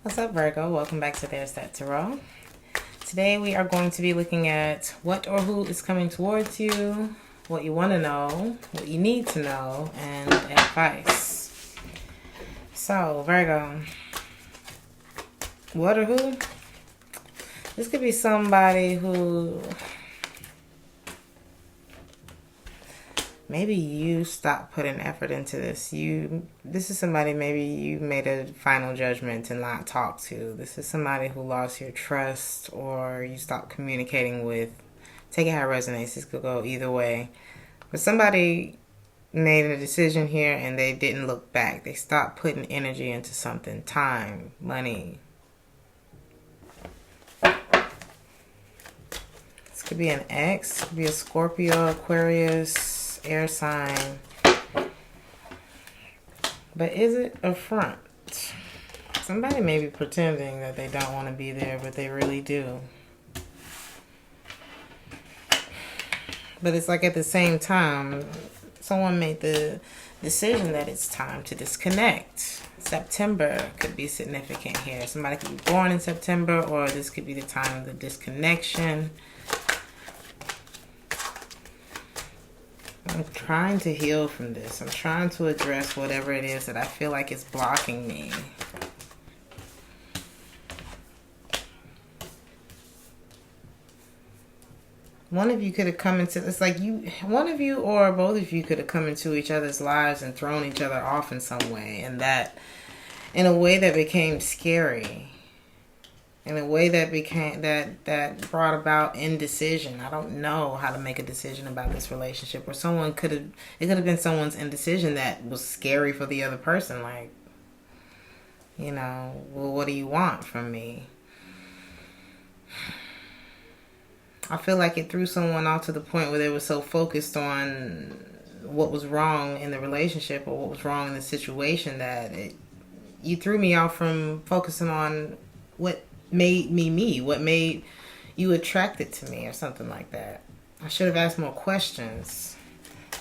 What's up, Virgo? Welcome back to Theresthattarot. Today we are going to be looking at what or who is coming towards you, what you want to know, what you need to know, and advice. So, Virgo, what or who? This could be somebody who maybe you stopped putting effort into this. This is somebody maybe you made a final judgment and not talked to. This is somebody who lost your trust or you stopped communicating with. Take it how it resonates. This could go either way. But somebody made a decision here and they didn't look back. They stopped putting energy into something. Time, money. This could be an ex. Could be a Scorpio, Aquarius, air sign. But is it a front? Somebody may be pretending that they don't want to be there, but they really do. But it's like at the same time, someone made the decision that it's time to disconnect. September could be significant here. Somebody could be born in September, or this could be the time of the disconnection. I'm trying to heal from this. I'm trying to address whatever it is that I feel like is blocking me. One of you could have come into, it's like one of you or both of you could have come into each other's lives and thrown each other off in some way. And that, in a way that became scary. In a way that became, that brought about indecision. I don't know how to make a decision about this relationship. Or it could have been someone's indecision that was scary for the other person. Like, well, what do you want from me? I feel like it threw someone off to the point where they were so focused on what was wrong in the relationship or what was wrong in the situation that you threw me off from focusing on what made me me, what made you attracted to me or something like that. I should have asked more questions.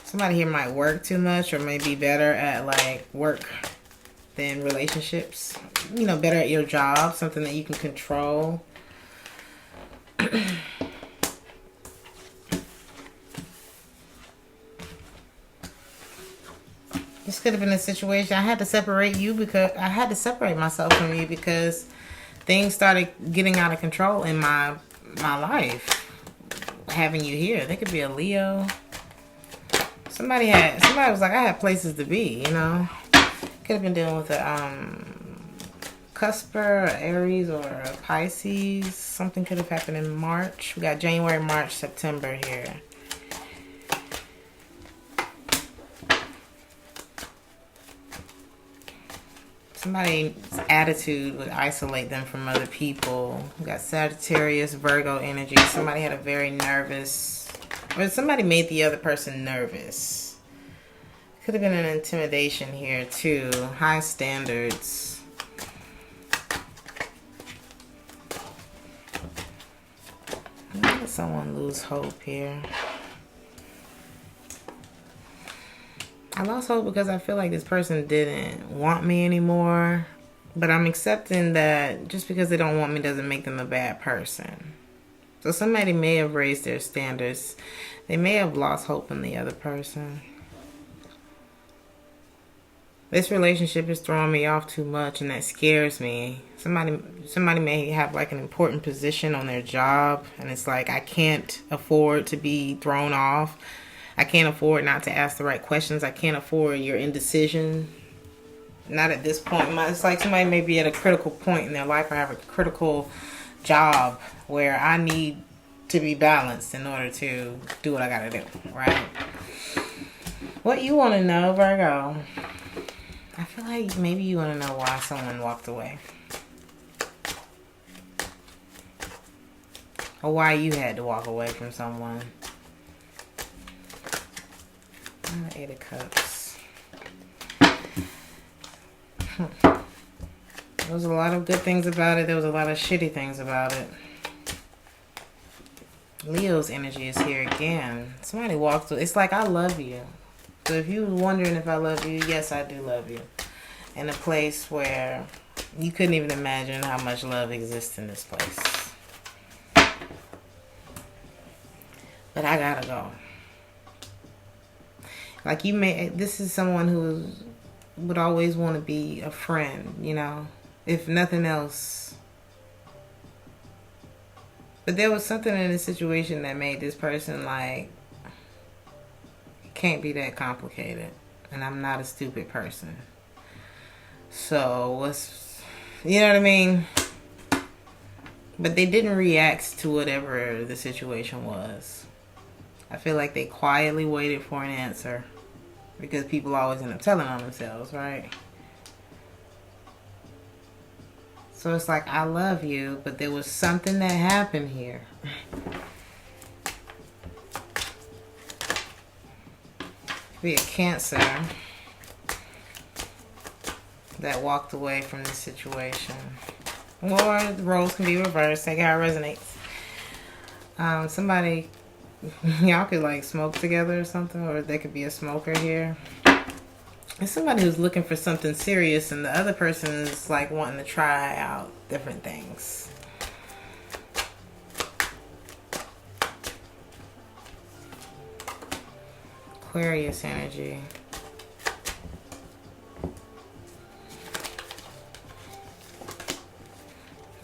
Somebody here might work too much or may be better at like work than relationships. Better at your job, something that you can control. This could have been a situation I had to separate myself from you because things started getting out of control in my life. Having you here, they could be a Leo. Somebody was like, I had places to be. Could have been dealing with a Cusper, or Aries, or a Pisces. Something could have happened in March. We got January, March, September here. Somebody's attitude would isolate them from other people. We got Sagittarius, Virgo energy. Somebody had a very nervous, or somebody made the other person nervous. Could have been an intimidation here too. High standards. Why did someone lose hope here? I lost hope because I feel like this person didn't want me anymore. But I'm accepting that just because they don't want me doesn't make them a bad person. So somebody may have raised their standards. They may have lost hope in the other person. This relationship is throwing me off too much and that scares me. Somebody may have like an important position on their job and it's like I can't afford to be thrown off. I can't afford not to ask the right questions. I can't afford your indecision. Not at this point. It's like somebody may be at a critical point in their life or have a critical job where I need to be balanced in order to do what I gotta do, right? What you want to know, Virgo? I feel like maybe you want to know why someone walked away. Or why you had to walk away from someone. Eight of Cups. There was a lot of good things about it. There was a lot of shitty things about it. Leo's energy is here again. Somebody walked through. It's like I love you. So if you were wondering if I love you, yes, I do love you. In a place where You couldn't even imagine how much love exists in this place. But I gotta go. Like, this is someone who would always want to be a friend, you know, if nothing else. But there was something in the situation that made this person like, it can't be that complicated. And I'm not a stupid person. So you know what I mean? But they didn't react to whatever the situation was. I feel like they quietly waited for an answer. Because people always end up telling on themselves, right? So it's like, I love you, but there was something that happened here. Be a Cancer that walked away from the situation. Or the roles can be reversed. Take how it resonates. Somebody, y'all could like smoke together or something, or there could be a smoker here. It's somebody who's looking for something serious, and the other person is like wanting to try out different things. Aquarius energy.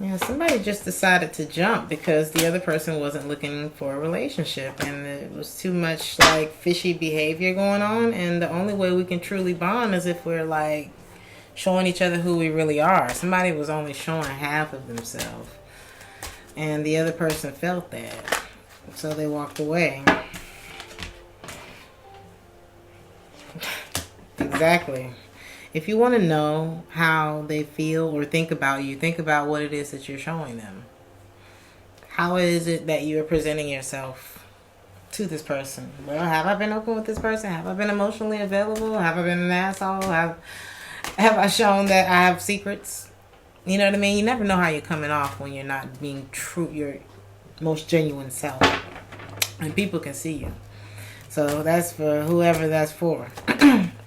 Yeah, somebody just decided to jump because the other person wasn't looking for a relationship, and it was too much like fishy behavior going on, and the only way we can truly bond is if we're like showing each other who we really are. Somebody was only showing half of themselves, and the other person felt that, so they walked away. Exactly. If you want to know how they feel or think about you, think about what it is that you're showing them. How is it that you're presenting yourself to this person? Well, have I been open with this person? Have I been emotionally available? Have I been an asshole? Have I shown that I have secrets? You know what I mean? You never know how you're coming off when you're not being true, your most genuine self. And people can see you. So that's for whoever that's for.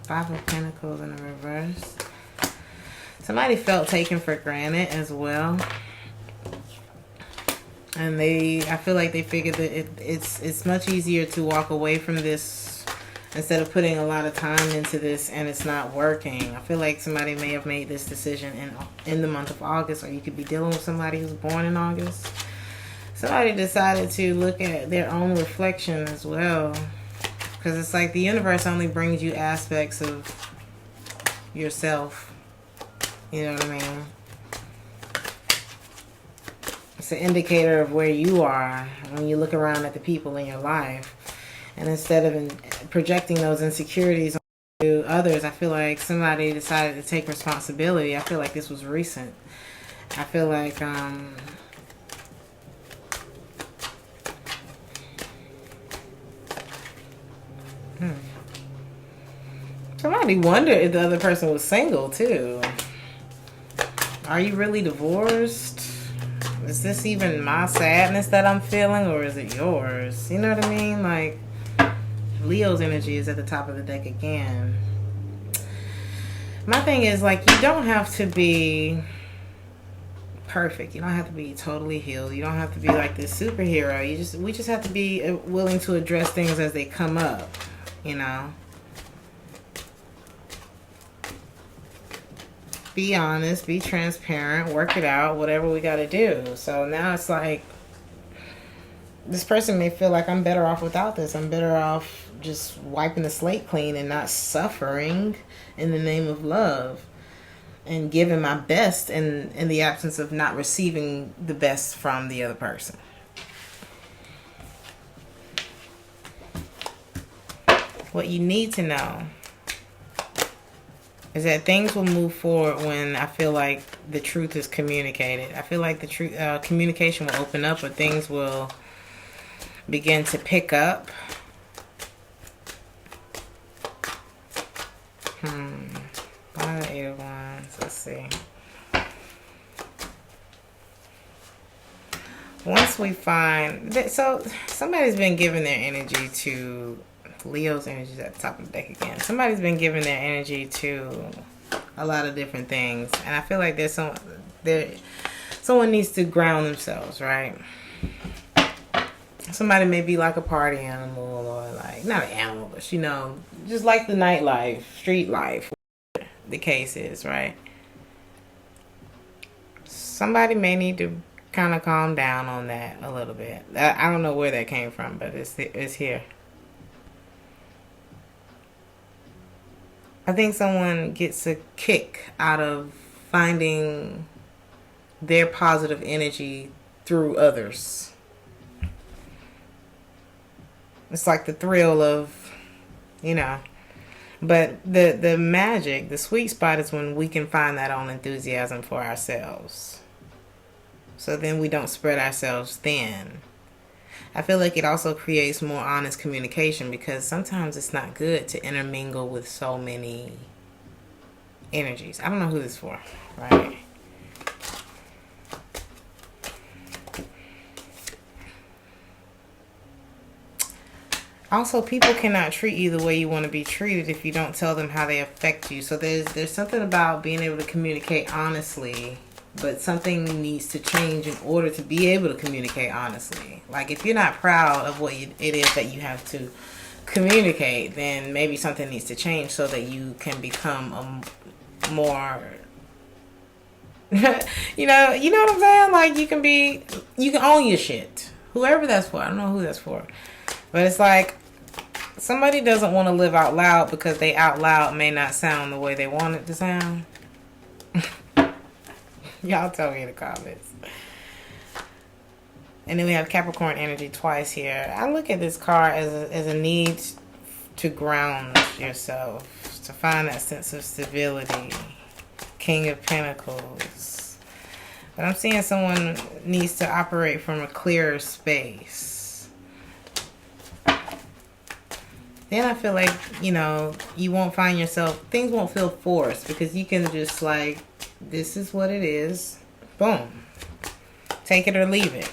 Five of Pentacles in the reverse. Somebody felt taken for granted as well. And I feel like they figured that it's much easier to walk away from this instead of putting a lot of time into this and it's not working. I feel like somebody may have made this decision in the month of August, or you could be dealing with somebody who's born in August. Somebody decided to look at their own reflection as well. Because it's like the universe only brings you aspects of yourself. You know what I mean? It's an indicator of where you are when you look around at the people in your life. And instead of projecting those insecurities onto others, I feel like somebody decided to take responsibility. I feel like this was recent. I feel like... Somebody wondered if the other person was single too. Are you really divorced? Is this even my sadness that I'm feeling, or is it yours? You know what I mean? Like, Leo's energy is at the top of the deck again. My thing is, like, you don't have to be perfect. You don't have to be totally healed. You don't have to be like this superhero. We just have to be willing to address things as they come up, you know? Be honest, be transparent, work it out, whatever we got to do. So now it's like, this person may feel like I'm better off without this. I'm better off just wiping the slate clean and not suffering in the name of love and giving my best in the absence of not receiving the best from the other person. What you need to know is that things will move forward when I feel like the truth is communicated. I feel like the truth, communication will open up, or things will begin to pick up. Eight of Wands. Let's see. Once we find that, so somebody's been giving their energy to Leo's energy at the top of the deck again. Somebody's been giving their energy to a lot of different things. And I feel like someone needs to ground themselves, right? Somebody may be like a party animal, or like, not an animal, but you know, just like the nightlife, street life, whatever the case is, right? Somebody may need to kind of calm down on that a little bit. I don't know where that came from, but it's here. I think someone gets a kick out of finding their positive energy through others. It's like the thrill of, you know. But the magic, the sweet spot is when we can find that own enthusiasm for ourselves. So then we don't spread ourselves thin. I feel like it also creates more honest communication, because sometimes it's not good to intermingle with so many energies. I don't know who this is for, right? Also, people cannot treat you the way you want to be treated if you don't tell them how they affect you. So there's something about being able to communicate honestly, but something needs to change in order to be able to communicate honestly. Like, if you're not proud of what it is that you have to communicate, then maybe something needs to change so that you can become a more... you know what I'm saying? Like, you can own your shit. Whoever that's for. I don't know who that's for. But it's like, somebody doesn't want to live out loud because they out loud may not sound the way they want it to sound. Y'all tell me in the comments. And then we have Capricorn energy twice here. I look at this card as a need to ground yourself, to find that sense of stability. King of Pentacles. But I'm seeing someone needs to operate from a clearer space. Then I feel like, you know, you won't find yourself, things won't feel forced, because you can just like, this is what it is. Boom. Take it or leave it.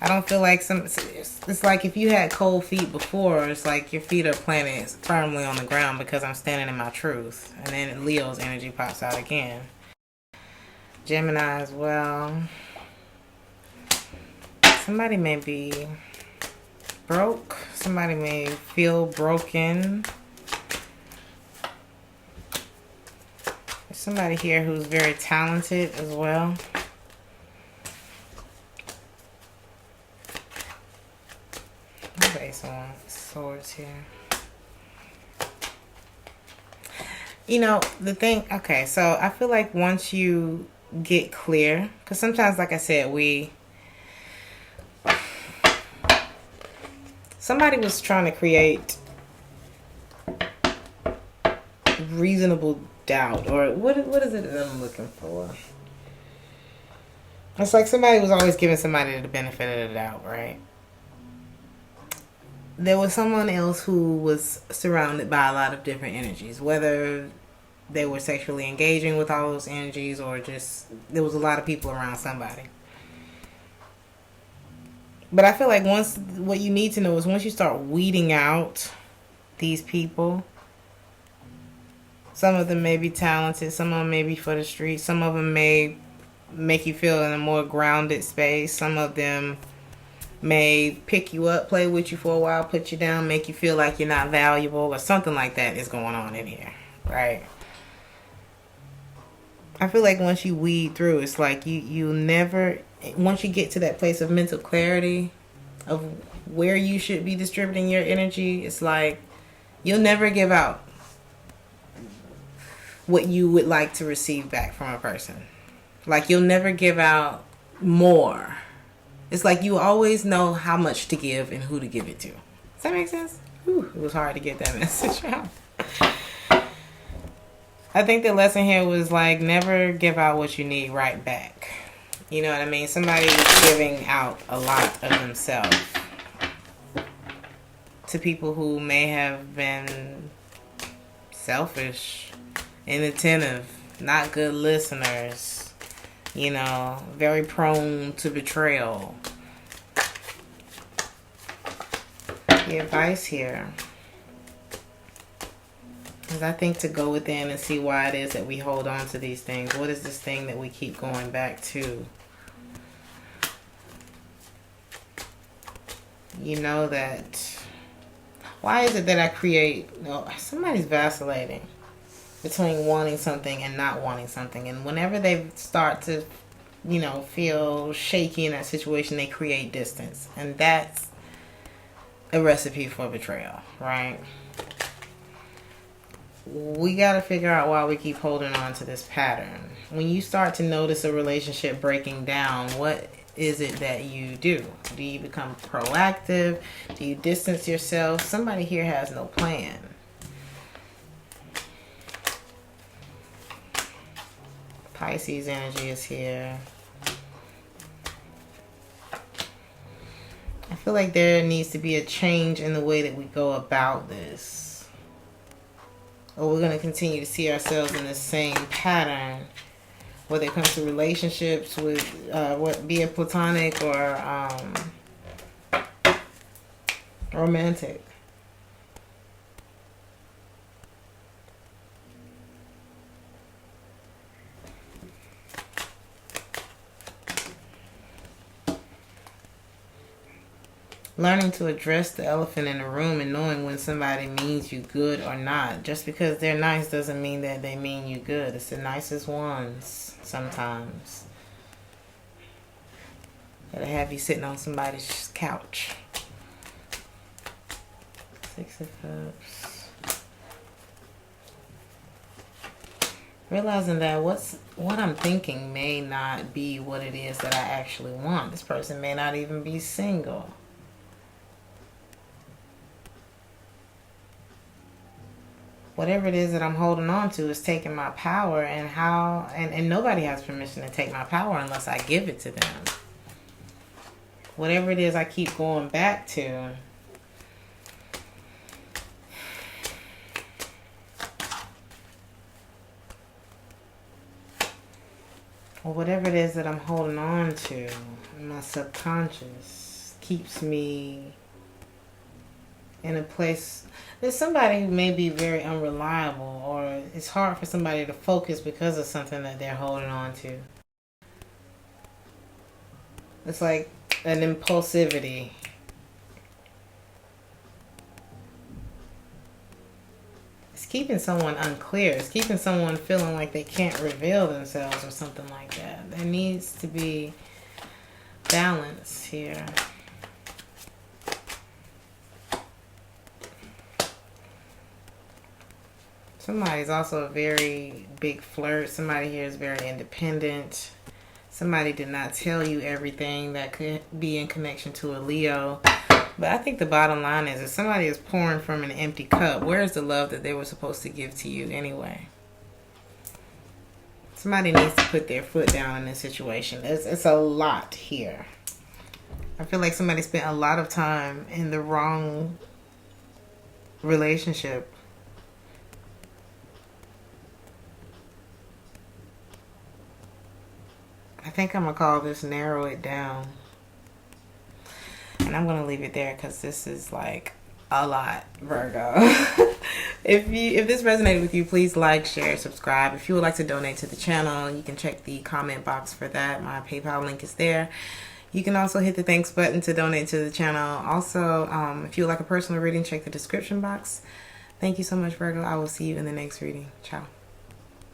I don't feel like it's like if you had cold feet before, it's like your feet are planted firmly on the ground because I'm standing in my truth. And then Leo's energy pops out again. Gemini as well. Somebody may be broke. Somebody may feel broken. There's somebody here who's very talented as well. Ace of Swords here. You know, the thing, okay, so I feel like once you get clear, because sometimes, like I said, somebody was trying to create reasonable doubt, or what is it that I'm looking for? It's like somebody was always giving somebody the benefit of the doubt, right? There was someone else who was surrounded by a lot of different energies, whether they were sexually engaging with all those energies or just there was a lot of people around somebody. But I feel like what you need to know is once you start weeding out these people, some of them may be talented, some of them may be for the streets, some of them may make you feel in a more grounded space, some of them may pick you up, play with you for a while, put you down, make you feel like you're not valuable, or something like that is going on in here, right? I feel like once you weed through, it's like you never, once you get to that place of mental clarity of where you should be distributing your energy, it's like you'll never give out what you would like to receive back from a person. Like, you'll never give out more. It's like you always know how much to give and who to give it to. Does that make sense? Whew, it was hard to get that message out. I think the lesson here was like, never give out what you need right back. You know what I mean? Somebody is giving out a lot of themselves to people who may have been selfish, inattentive, not good listeners. You know, very prone to betrayal. The advice here. Because I think to go within and see why it is that we hold on to these things. What is this thing that we keep going back to? You know that... Why is it that I create... No, somebody's vacillating between wanting something and not wanting something. And whenever they start to, you know, feel shaky in that situation, they create distance. And that's a recipe for betrayal, right? We got to figure out why we keep holding on to this pattern. When you start to notice a relationship breaking down, what is it that you do? Do you become proactive? Do you distance yourself? Somebody here has no plan. Pisces energy is here. I feel like there needs to be a change in the way that we go about this. Or we're going to continue to see ourselves in the same pattern, whether it comes to relationships with, be it platonic or romantic. Learning to address the elephant in the room and knowing when somebody means you good or not. Just because they're nice doesn't mean that they mean you good. It's the nicest ones sometimes that'll have you sitting on somebody's couch. 6 of Cups. Realizing that what I'm thinking may not be what it is that I actually want. This person may not even be single. Whatever it is that I'm holding on to is taking my power, and nobody has permission to take my power unless I give it to them. Whatever it is I keep going back to, or whatever it is that I'm holding on to in my subconscious keeps me in a place. There's somebody who may be very unreliable, or it's hard for somebody to focus because of something that they're holding on to. It's like an impulsivity. It's keeping someone unclear. It's keeping someone feeling like they can't reveal themselves or something like that. There needs to be balance here. Somebody's also a very big flirt. Somebody here is very independent. Somebody did not tell you everything that could be in connection to a Leo. But I think the bottom line is, if somebody is pouring from an empty cup, where's the love that they were supposed to give to you anyway? Somebody needs to put their foot down in this situation. It's a lot here. I feel like somebody spent a lot of time in the wrong relationship. I think I'm going to call this narrow it down. And I'm going to leave it there because this is like a lot, Virgo. If this resonated with you, please like, share, subscribe. If you would like to donate to the channel, you can check the comment box for that. My PayPal link is there. You can also hit the thanks button to donate to the channel. Also, if you would like a personal reading, check the description box. Thank you so much, Virgo. I will see you in the next reading. Ciao.